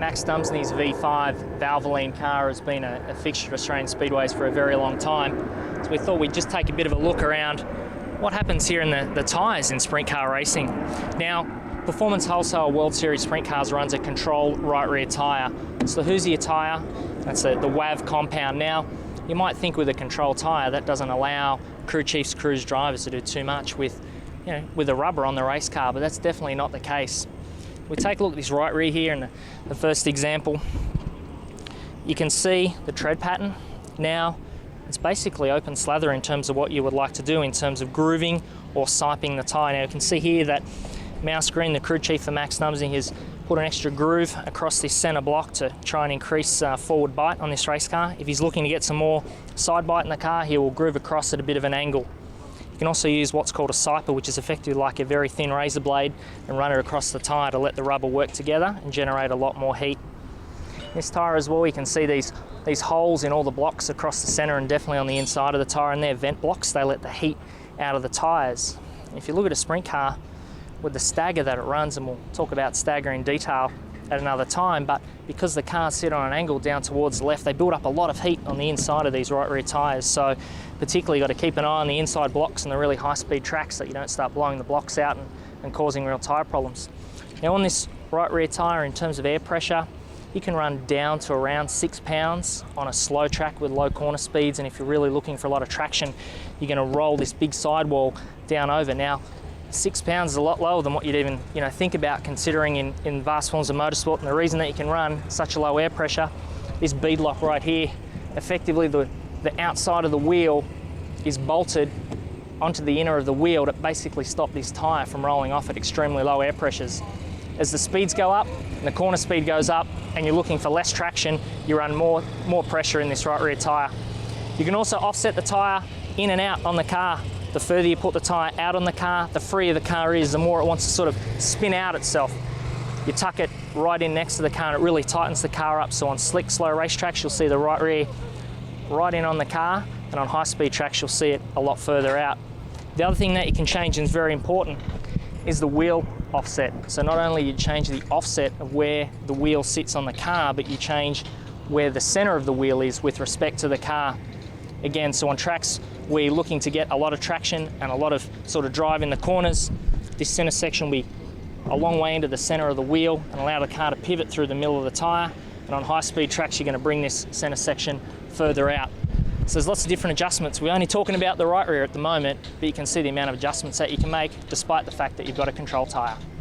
Max Dumsney's V5 Valvoline car has been a fixture of Australian Speedways for a very long time. So we thought we'd just take a bit of a look around what happens here in the tyres in sprint car racing. Now, Performance Wholesale World Series Sprint Cars runs a controlled right rear tyre. It's the Hoosier tyre, that's the WAV compound. Now, you might think with a controlled tyre that doesn't allow crew chiefs, cruise drivers to do too much with the rubber on the race car, but that's definitely not the case. We take a look at this right rear here in the first example. You can see the tread pattern. Now, it's basically open slather in terms of what you would like to do in terms of grooving or siping the tyre. Now you can see here that Mouse Green, the crew chief for Max Dumsney, has put an extra groove across this centre block to try and increase forward bite on this race car. If he's looking to get some more side bite in the car, he will groove across at a bit of an angle. You can also use what's called a siper, which is effectively like a very thin razor blade, and run it across the tyre to let the rubber work together and generate a lot more heat. This tyre as well, you can see these holes in all the blocks across the centre and definitely on the inside of the tyre, and they're vent blocks. They let the heat out of the tyres. If you look at a sprint car with the stagger that it runs, and we'll talk about stagger in detail at another time, but because the cars sit on an angle down towards the left, they build up a lot of heat on the inside of these right rear tyres. So particularly you've got to keep an eye on the inside blocks and the really high speed tracks so that you don't start blowing the blocks out and causing real tyre problems. Now on this right rear tyre, in terms of air pressure, you can run down to around 6 pounds on a slow track with low corner speeds, and if you're really looking for a lot of traction, you're going to roll this big sidewall down over. Now, 6 pounds is a lot lower than what you'd even think about considering in vast forms of motorsport, and the reason that you can run such a low air pressure, this bead lock right here, effectively the outside of the wheel is bolted onto the inner of the wheel to basically stop this tyre from rolling off at extremely low air pressures. As the speeds go up and the corner speed goes up and you're looking for less traction, you run more pressure in this right rear tyre. You can also offset the tyre in and out on the car. The further you put the tyre out on the car, the freer the car is, the more it wants to sort of spin out itself. You tuck it right in next to the car and it really tightens the car up. So on slick, slow racetracks, you'll see the right rear right in on the car, and on high speed tracks, you'll see it a lot further out. The other thing that you can change, and is very important, is the wheel offset. So not only you change the offset of where the wheel sits on the car, but you change where the center of the wheel is with respect to the car. Again, so on tracks where you're looking to get a lot of traction and a lot of sort of drive in the corners, this center section will be a long way into the center of the wheel and allow the car to pivot through the middle of the tire. And on high speed tracks, you're going to bring this center section further out. So there's lots of different adjustments. We're only talking about the right rear at the moment, but you can see the amount of adjustments that you can make despite the fact that you've got a control tire.